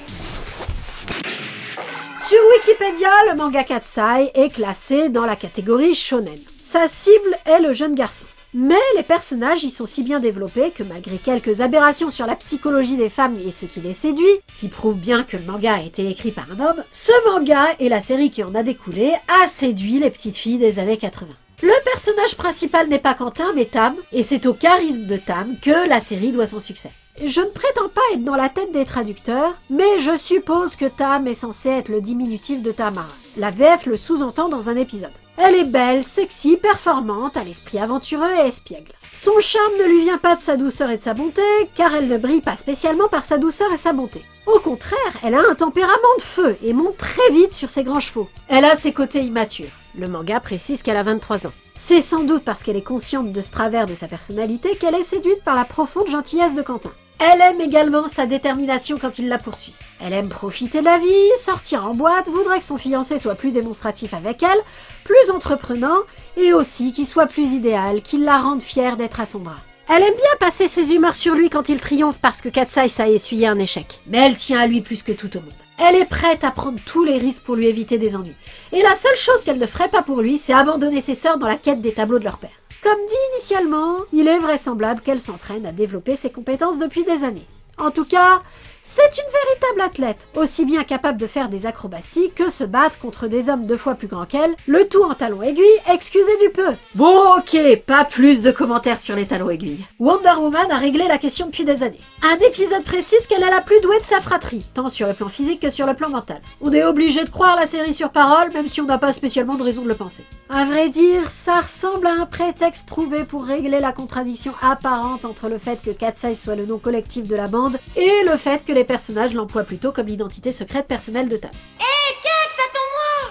Sur Wikipédia, le manga Katsai est classé dans la catégorie shonen. Sa cible est le jeune garçon. Mais les personnages y sont si bien développés que malgré quelques aberrations sur la psychologie des femmes et ce qui les séduit, qui prouvent bien que le manga a été écrit par un homme, ce manga et la série qui en a découlé a séduit les petites filles des années 80. Le personnage principal n'est pas Quentin mais Tam, et c'est au charisme de Tam que la série doit son succès. Je ne prétends pas être dans la tête des traducteurs, mais je suppose que Tam est censé être le diminutif de Tamara. La VF le sous-entend dans un épisode. Elle est belle, sexy, performante, à l'esprit aventureux et espiègle. Son charme ne lui vient pas de sa douceur et de sa bonté, car elle ne brille pas spécialement par sa douceur et sa bonté. Au contraire, elle a un tempérament de feu et monte très vite sur ses grands chevaux. Elle a ses côtés immatures. Le manga précise qu'elle a 23 ans. C'est sans doute parce qu'elle est consciente de ce travers de sa personnalité qu'elle est séduite par la profonde gentillesse de Quentin. Elle aime également sa détermination quand il la poursuit. Elle aime profiter de la vie, sortir en boîte, voudrait que son fiancé soit plus démonstratif avec elle, plus entreprenant, et aussi qu'il soit plus idéal, qu'il la rende fière d'être à son bras. Elle aime bien passer ses humeurs sur lui quand il triomphe parce que Katsai a essuyé un échec. Mais elle tient à lui plus que tout au monde. Elle est prête à prendre tous les risques pour lui éviter des ennuis. Et la seule chose qu'elle ne ferait pas pour lui, c'est abandonner ses sœurs dans la quête des tableaux de leur père. Comme dit initialement, il est vraisemblable qu'elle s'entraîne à développer ses compétences depuis des années. En tout cas, c'est une véritable athlète, aussi bien capable de faire des acrobaties que se battre contre des hommes 2 fois plus grands qu'elle, le tout en talons aiguilles, excusez du peu. Bon ok, pas plus de commentaires sur les talons aiguilles. Wonder Woman a réglé la question depuis des années. Un épisode précise qu'elle est la plus douée de sa fratrie, tant sur le plan physique que sur le plan mental. On est obligé de croire la série sur parole, même si on n'a pas spécialement de raison de le penser. À vrai dire, ça ressemble à un prétexte trouvé pour régler la contradiction apparente entre le fait que Katsai soit le nom collectif de la bande et le fait que les personnages l'emploient plutôt comme l'identité secrète personnelle de Tam.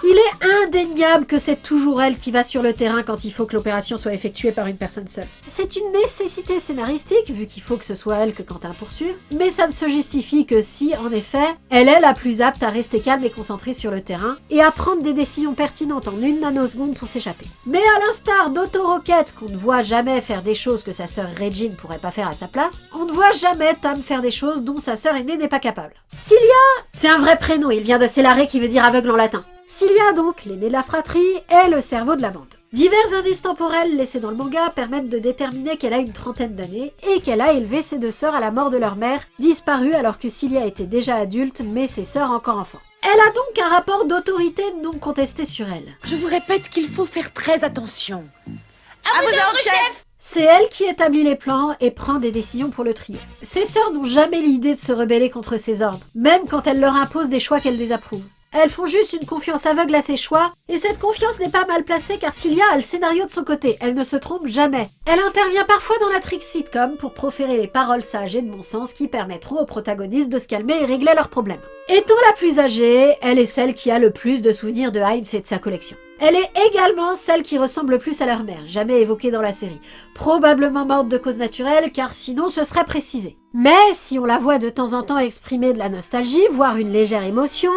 Il est indéniable que c'est toujours elle qui va sur le terrain quand il faut que l'opération soit effectuée par une personne seule. C'est une nécessité scénaristique, vu qu'il faut que ce soit elle que Quentin poursuive, mais ça ne se justifie que si, en effet, elle est la plus apte à rester calme et concentrée sur le terrain, et à prendre des décisions pertinentes en 1 nanoseconde pour s'échapper. Mais à l'instar d'Auto-Rocket, qu'on ne voit jamais faire des choses que sa sœur Regine pourrait pas faire à sa place, on ne voit jamais Tam faire des choses dont sa sœur aînée n'est pas capable. Cilia, c'est un vrai prénom, il vient de Célare qui veut dire aveugle en latin. Cilia donc, l'aînée de la fratrie, est le cerveau de la bande. Divers indices temporels laissés dans le manga permettent de déterminer qu'elle a une trentaine d'années et qu'elle a élevé ses 2 sœurs à la mort de leur mère, disparue alors que Cilia était déjà adulte mais ses sœurs encore enfants. Elle a donc un rapport d'autorité non contesté sur elle. Je vous répète qu'il faut faire très attention. À vous ordres, chef! C'est elle qui établit les plans et prend des décisions pour le trio. Ses sœurs n'ont jamais l'idée de se rebeller contre ses ordres, même quand elle leur impose des choix qu'elle désapprouve. Elles font juste une confiance aveugle à ses choix, et cette confiance n'est pas mal placée car Cilia a le scénario de son côté, elle ne se trompe jamais. Elle intervient parfois dans la trick sitcom pour proférer les paroles sages et de bon sens qui permettront aux protagonistes de se calmer et régler leurs problèmes. Étant la plus âgée, elle est celle qui a le plus de souvenirs de Heinz et de sa collection. Elle est également celle qui ressemble le plus à leur mère, jamais évoquée dans la série. Probablement morte de cause naturelle, car sinon ce serait précisé. Mais si on la voit de temps en temps exprimer de la nostalgie, voire une légère émotion,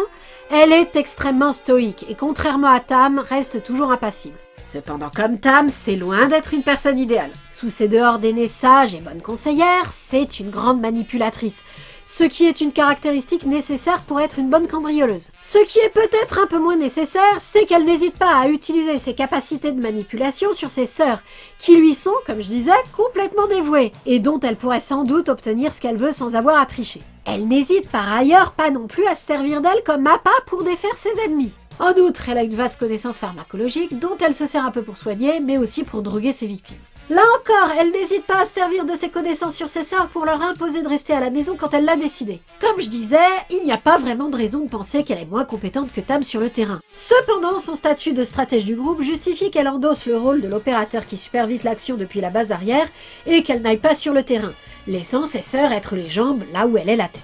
elle est extrêmement stoïque et contrairement à Tam, reste toujours impassible. Cependant comme Tam, c'est loin d'être une personne idéale. Sous ses dehors d'aînée sage et bonne conseillère, c'est une grande manipulatrice. Ce qui est une caractéristique nécessaire pour être une bonne cambrioleuse. Ce qui est peut-être un peu moins nécessaire, c'est qu'elle n'hésite pas à utiliser ses capacités de manipulation sur ses sœurs, qui lui sont, comme je disais, complètement dévouées, et dont elle pourrait sans doute obtenir ce qu'elle veut sans avoir à tricher. Elle n'hésite par ailleurs pas non plus à se servir d'elle comme appât pour défaire ses ennemis. En outre, elle a une vaste connaissance pharmacologique dont elle se sert un peu pour soigner, mais aussi pour droguer ses victimes. Là encore, elle n'hésite pas à se servir de ses connaissances sur ses sœurs pour leur imposer de rester à la maison quand elle l'a décidé. Comme je disais, il n'y a pas vraiment de raison de penser qu'elle est moins compétente que Tam sur le terrain. Cependant, son statut de stratège du groupe justifie qu'elle endosse le rôle de l'opérateur qui supervise l'action depuis la base arrière et qu'elle n'aille pas sur le terrain, laissant ses sœurs être les jambes là où elle est la tête.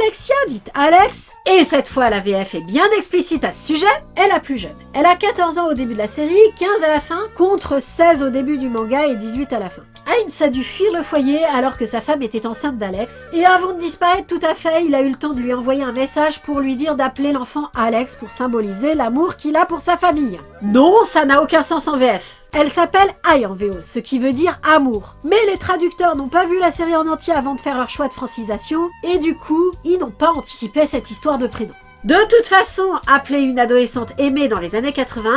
Alexia, dite Alex, Et cette fois, la VF est bien explicite à ce sujet, est la plus jeune. Elle a 14 ans au début de la série, 15 à la fin, contre 16 au début du manga et 18 à la fin. Heinz a dû fuir le foyer alors que sa femme était enceinte d'Alex, et avant de disparaître tout à fait, il a eu le temps de lui envoyer un message pour lui dire d'appeler l'enfant Alex pour symboliser l'amour qu'il a pour sa famille. Non, ça n'a aucun sens en VF. Elle s'appelle Ai en VO, ce qui veut dire amour. Mais les traducteurs n'ont pas vu la série en entier avant de faire leur choix de francisation, et du coup, ils n'ont pas anticipé cette histoire de prénom. De toute façon, appeler une adolescente aimée dans les années 80,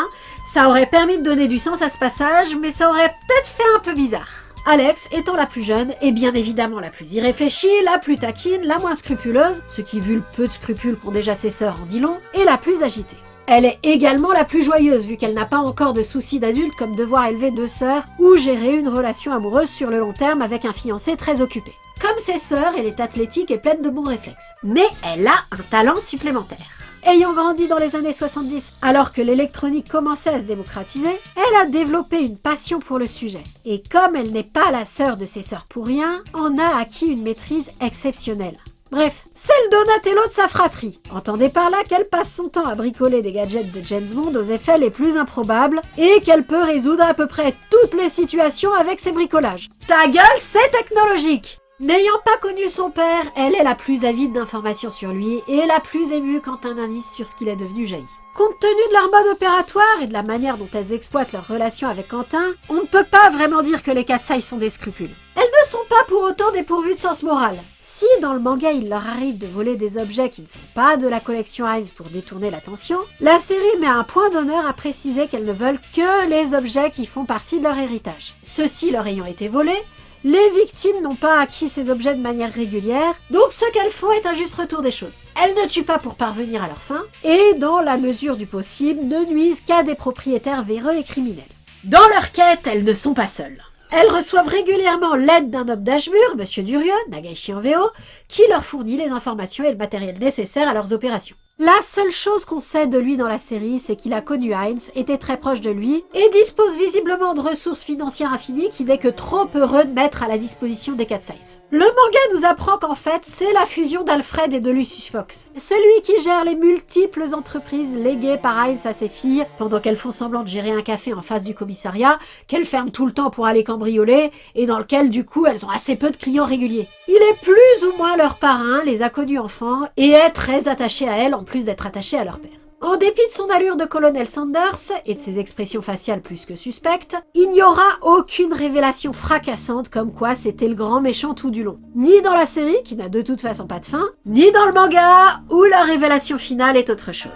ça aurait permis de donner du sens à ce passage, mais ça aurait peut-être fait un peu bizarre. Alex étant la plus jeune, et bien évidemment la plus irréfléchie, la plus taquine, la moins scrupuleuse, ce qui vu le peu de scrupules qu'ont déjà ses sœurs en dit long, et la plus agitée. Elle est également la plus joyeuse vu qu'elle n'a pas encore de soucis d'adulte comme devoir élever 2 sœurs ou gérer une relation amoureuse sur le long terme avec un fiancé très occupé. Comme ses sœurs, elle est athlétique et pleine de bons réflexes. Mais elle a un talent supplémentaire. Ayant grandi dans les années 70, alors que l'électronique commençait à se démocratiser, elle a développé une passion pour le sujet. Et comme elle n'est pas la sœur de ses sœurs pour rien, en a acquis une maîtrise exceptionnelle. Bref, c'est le Donatello de sa fratrie. Entendez par là qu'elle passe son temps à bricoler des gadgets de James Bond aux effets les plus improbables et qu'elle peut résoudre à peu près toutes les situations avec ses bricolages. Ta gueule, c'est technologique! N'ayant pas connu son père, elle est la plus avide d'informations sur lui et la plus émue quand un indice sur ce qu'il est devenu jaillit. Compte tenu de leur mode opératoire et de la manière dont elles exploitent leur relation avec Quentin, on ne peut pas vraiment dire que les Katsai sont des scrupules. Elles ne sont pas pour autant dépourvues de sens moral. Si dans le manga il leur arrive de voler des objets qui ne sont pas de la collection Heinz pour détourner l'attention, la série met un point d'honneur à préciser qu'elles ne veulent que les objets qui font partie de leur héritage. Ceux-ci leur ayant été volés, les victimes n'ont pas acquis ces objets de manière régulière, donc ce qu'elles font est un juste retour des choses. Elles ne tuent pas pour parvenir à leur fin, et dans la mesure du possible, ne nuisent qu'à des propriétaires véreux et criminels. Dans leur quête, elles ne sont pas seules. Elles reçoivent régulièrement l'aide d'un homme d'âge mûr, Monsieur Durieux, Nagaishi en VO, qui leur fournit les informations et le matériel nécessaire à leurs opérations. La seule chose qu'on sait de lui dans la série, c'est qu'il a connu Heinz, était très proche de lui, et dispose visiblement de ressources financières infinies qu'il n'est que trop heureux de mettre à la disposition des Katsai. Le manga nous apprend qu'en fait, c'est la fusion d'Alfred et de Lucius Fox. C'est lui qui gère les multiples entreprises léguées par Heinz à ses filles, pendant qu'elles font semblant de gérer un café en face du commissariat, qu'elles ferment tout le temps pour aller cambrioler, et dans lequel du coup elles ont assez peu de clients réguliers. Il est plus ou moins leur parrain, les a connus enfants, et est très attaché à elles en plus d'être attaché à leur père. En dépit de son allure de colonel Sanders et de ses expressions faciales plus que suspectes, il n'y aura aucune révélation fracassante comme quoi c'était le grand méchant tout du long. Ni dans la série, qui n'a de toute façon pas de fin, ni dans le manga, où la révélation finale est autre chose.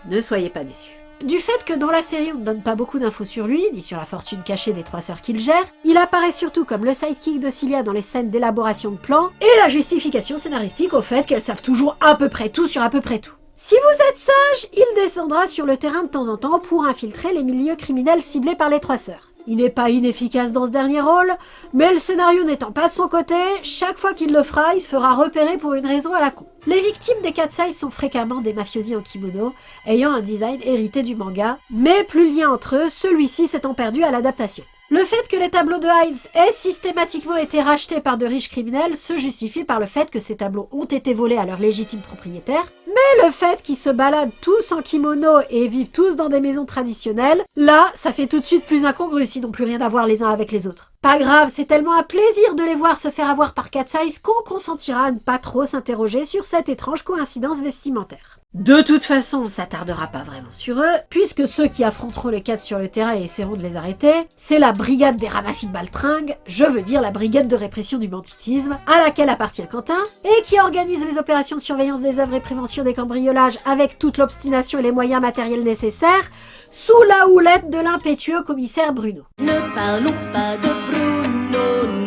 Ne soyez pas déçus. Du fait que dans la série on ne donne pas beaucoup d'infos sur lui, ni sur la fortune cachée des 3 sœurs qu'il gère, il apparaît surtout comme le sidekick de Cilia dans les scènes d'élaboration de plans, et la justification scénaristique au fait qu'elles savent toujours à peu près tout sur à peu près tout. Si vous êtes sage, il descendra sur le terrain de temps en temps pour infiltrer les milieux criminels ciblés par les 3 sœurs. Il n'est pas inefficace dans ce dernier rôle, mais le scénario n'étant pas de son côté, chaque fois qu'il le fera, il se fera repérer pour une raison à la con. Les victimes des Katsai sont fréquemment des mafiosi en kimono, ayant un design hérité du manga, mais plus lien entre eux, celui-ci s'étant perdu à l'adaptation. Le fait que les tableaux de Heinz aient systématiquement été rachetés par de riches criminels se justifie par le fait que ces tableaux ont été volés à leurs légitimes propriétaires, mais le fait qu'ils se baladent tous en kimono et vivent tous dans des maisons traditionnelles, là, ça fait tout de suite plus incongru s'ils n'ont plus rien à voir les uns avec les autres. Pas grave, c'est tellement un plaisir de les voir se faire avoir par Katsai qu'on consentira à ne pas trop s'interroger sur cette étrange coïncidence vestimentaire. De toute façon, on ne s'attardera pas vraiment sur eux, puisque ceux qui affronteront les Kats sur le terrain et essaieront de les arrêter, c'est la brigade des ramassis de baltringues, je veux dire la brigade de répression du banditisme, à laquelle appartient Quentin, et qui organise les opérations de surveillance des œuvres et prévention des cambriolages avec toute l'obstination et les moyens matériels nécessaires, sous la houlette de l'impétueux commissaire Bruno. Ne parlons pas de Bruno,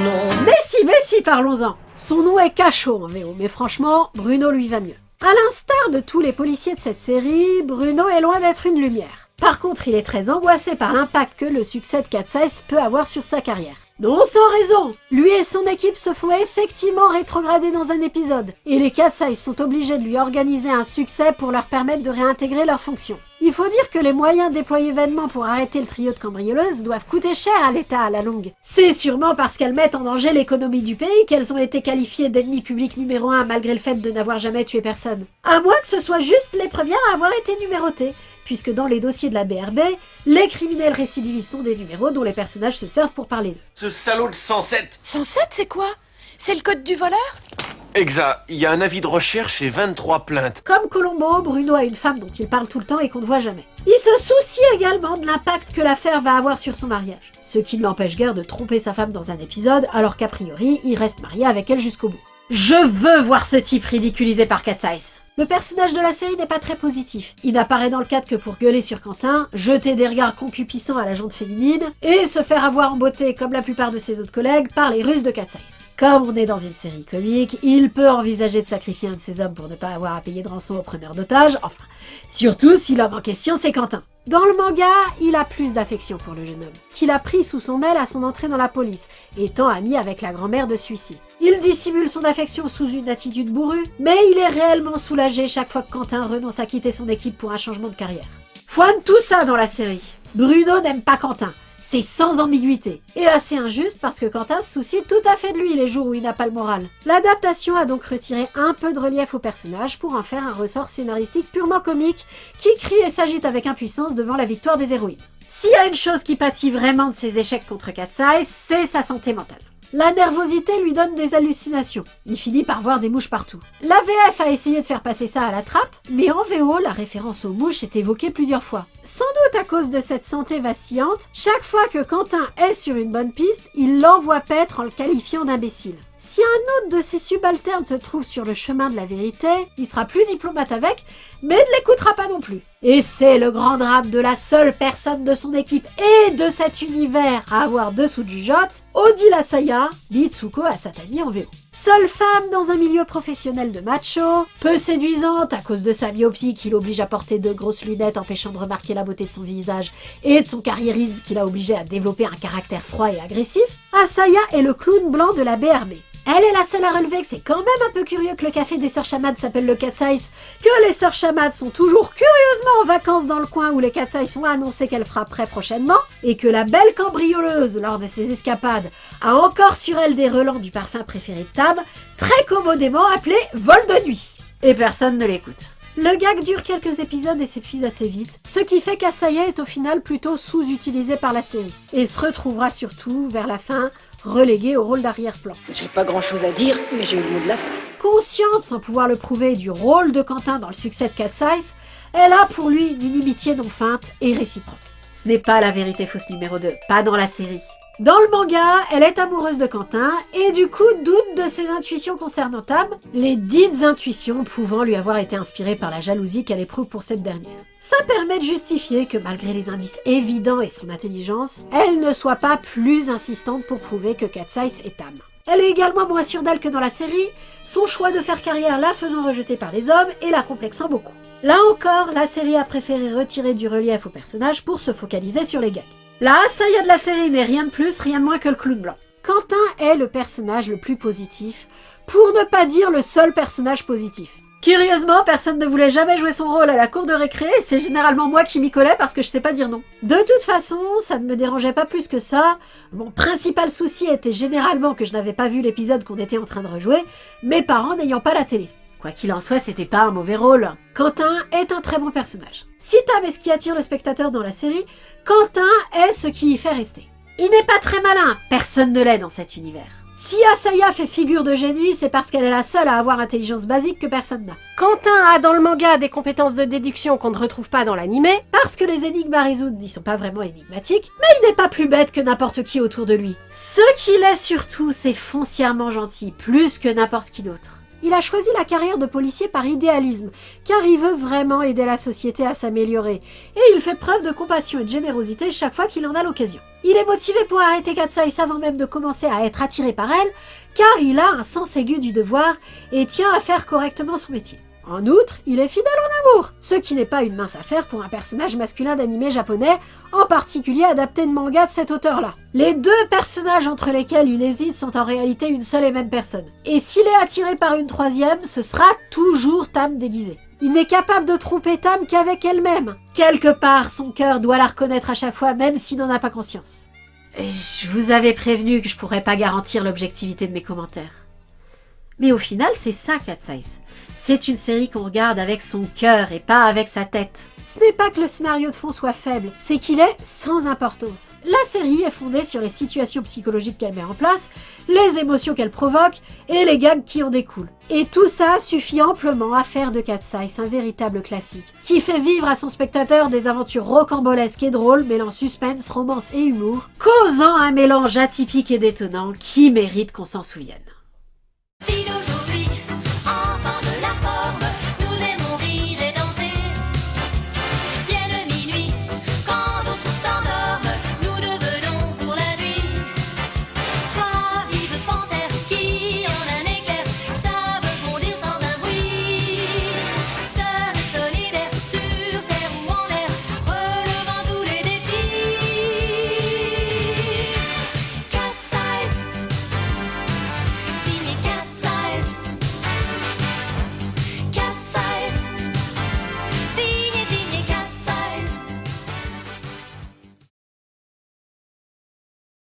non. Mais si, parlons-en. Son nom est Cachot en VO, mais franchement, Bruno lui va mieux. À l'instar de tous les policiers de cette série, Bruno est loin d'être une lumière. Par contre, il est très angoissé par l'impact que le succès de Cat's Eyes peut avoir sur sa carrière. Non sans raison, lui et son équipe se font effectivement rétrograder dans un épisode, et les Cat's Eyes sont obligés de lui organiser un succès pour leur permettre de réintégrer leurs fonctions. Il faut dire que les moyens déployés vainement pour arrêter le trio de cambrioleuses doivent coûter cher à l'État à la longue. C'est sûrement parce qu'elles mettent en danger l'économie du pays qu'elles ont été qualifiées d'ennemis publics numéro 1 malgré le fait de n'avoir jamais tué personne. À moins que ce soit juste les premières à avoir été numérotées, puisque dans les dossiers de la BRB, les criminels récidivistes ont des numéros dont les personnages se servent pour parler d'eux. Ce salaud de 107. 107, c'est quoi? C'est le code du voleur? Exact, il y a un avis de recherche et 23 plaintes. Comme Colombo, Bruno a une femme dont il parle tout le temps et qu'on ne voit jamais. Il se soucie également de l'impact que l'affaire va avoir sur son mariage, ce qui ne l'empêche guère de tromper sa femme dans un épisode, alors qu'a priori, il reste marié avec elle jusqu'au bout. Je veux voir ce type ridiculisé par Cat's Eyes. Le personnage de la série n'est pas très positif. Il n'apparaît dans le cadre que pour gueuler sur Quentin, jeter des regards concupiscents à la jante féminine, et se faire avoir en beauté, comme la plupart de ses autres collègues, par les Russes de Cat's Eyes. Comme on est dans une série comique, il peut envisager de sacrifier un de ses hommes pour ne pas avoir à payer de rançon aux preneurs d'otages, enfin, surtout si l'homme en question c'est Quentin. Dans le manga, il a plus d'affection pour le jeune homme, qu'il a pris sous son aile à son entrée dans la police, étant ami avec la grand-mère de celui-ci. Il dissimule son affection sous une attitude bourrue, mais il est réellement soulagé chaque fois que Quentin renonce à quitter son équipe pour un changement de carrière. Foine tout ça dans la série. Bruno n'aime pas Quentin. C'est sans ambiguïté, et assez injuste parce que Quentin se soucie tout à fait de lui les jours où il n'a pas le moral. L'adaptation a donc retiré un peu de relief au personnage pour en faire un ressort scénaristique purement comique qui crie et s'agite avec impuissance devant la victoire des héroïnes. S'il y a une chose qui pâtit vraiment de ses échecs contre Cat's Eyes, c'est sa santé mentale. La nervosité lui donne des hallucinations. Il finit par voir des mouches partout. La VF a essayé de faire passer ça à la trappe, mais en VO, la référence aux mouches est évoquée plusieurs fois. Sans doute à cause de cette santé vacillante, chaque fois que Quentin est sur une bonne piste, il l'envoie paître en le qualifiant d'imbécile. Si un autre de ses subalternes se trouve sur le chemin de la vérité, il sera plus diplomate avec, mais ne l'écoutera pas non plus. Et c'est le grand drame de la seule personne de son équipe et de cet univers à avoir dessous du jote, Odile Asaya, Mitsuko Asatani en VO. Seule femme dans un milieu professionnel de macho, peu séduisante à cause de sa myopie qui l'oblige à porter de grosses lunettes empêchant de remarquer la beauté de son visage et de son carriérisme qui l'a obligé à développer un caractère froid et agressif, Asaya est le clown blanc de la BRB. Elle est la seule à relever que c'est quand même un peu curieux que le café des Sœurs Chamad s'appelle le Cat's Eyes, que les Sœurs Chamad sont toujours curieusement en vacances dans le coin où les Cat's Eyes ont annoncé qu'elle frapperait prochainement, et que la belle cambrioleuse, lors de ses escapades, a encore sur elle des relents du parfum préféré de Tab, très commodément appelé vol de nuit. Et personne ne l'écoute. Le gag dure quelques épisodes et s'épuise assez vite, ce qui fait qu'Asaya est au final plutôt sous-utilisée par la série, et se retrouvera surtout, vers la fin, reléguée au rôle d'arrière-plan. J'ai pas grand chose à dire, mais j'ai eu le mot de la fin. Consciente, sans pouvoir le prouver, du rôle de Quentin dans le succès de Cat's Eyes, elle a pour lui une inimitié non feinte et réciproque. Ce n'est pas la vérité fausse numéro 2, pas dans la série. Dans le manga, elle est amoureuse de Quentin et du coup doute de ses intuitions concernant Tab, les dites intuitions pouvant lui avoir été inspirées par la jalousie qu'elle éprouve pour cette dernière. Ça permet de justifier que malgré les indices évidents et son intelligence, elle ne soit pas plus insistante pour prouver que Cat's Eyes est âme. Elle est également moins sûre d'elle que dans la série, son choix de faire carrière la faisant rejeter par les hommes et la complexant beaucoup. Là encore, la série a préféré retirer du relief au personnage pour se focaliser sur les gags. La Asaya de la série n'est rien de plus, rien de moins que le clown blanc. Quentin est le personnage le plus positif, pour ne pas dire le seul personnage positif. Curieusement, personne ne voulait jamais jouer son rôle à la cour de récré, et c'est généralement moi qui m'y collais parce que je sais pas dire non. De toute façon, ça ne me dérangeait pas plus que ça. Mon principal souci était généralement que je n'avais pas vu l'épisode qu'on était en train de rejouer, mes parents n'ayant pas la télé. Quoi qu'il en soit, c'était pas un mauvais rôle. Quentin est un très bon personnage. Si Tab est ce qui attire le spectateur dans la série, Quentin est ce qui y fait rester. Il n'est pas très malin, personne ne l'est dans cet univers. Si Asaya fait figure de génie, c'est parce qu'elle est la seule à avoir l'intelligence basique que personne n'a. Quentin a dans le manga des compétences de déduction qu'on ne retrouve pas dans l'animé, parce que les énigmes à résoudre n'y sont pas vraiment énigmatiques, mais il n'est pas plus bête que n'importe qui autour de lui. Ce qu'il est surtout, c'est foncièrement gentil, plus que n'importe qui d'autre. Il a choisi la carrière de policier par idéalisme, car il veut vraiment aider la société à s'améliorer, et il fait preuve de compassion et de générosité chaque fois qu'il en a l'occasion. Il est motivé pour arrêter Cat's Eyes avant même de commencer à être attiré par elle, car il a un sens aigu du devoir et tient à faire correctement son métier. En outre, il est fidèle en amour, ce qui n'est pas une mince affaire pour un personnage masculin d'anime japonais, en particulier adapté de manga de cet auteur-là. Les deux personnages entre lesquels il hésite sont en réalité une seule et même personne. Et s'il est attiré par une troisième, ce sera toujours Tam déguisée. Il n'est capable de tromper Tam qu'avec elle-même. Quelque part, son cœur doit la reconnaître à chaque fois, même s'il n'en a pas conscience. Je vous avais prévenu que je pourrais pas garantir l'objectivité de mes commentaires. Mais au final, c'est ça Cat Size. C'est une série qu'on regarde avec son cœur et pas avec sa tête. Ce n'est pas que le scénario de fond soit faible, c'est qu'il est sans importance. La série est fondée sur les situations psychologiques qu'elle met en place, les émotions qu'elle provoque et les gags qui en découlent. Et tout ça suffit amplement à faire de Cat Size un véritable classique, qui fait vivre à son spectateur des aventures rocambolesques et drôles, mêlant suspense, romance et humour, causant un mélange atypique et détonnant qui mérite qu'on s'en souvienne.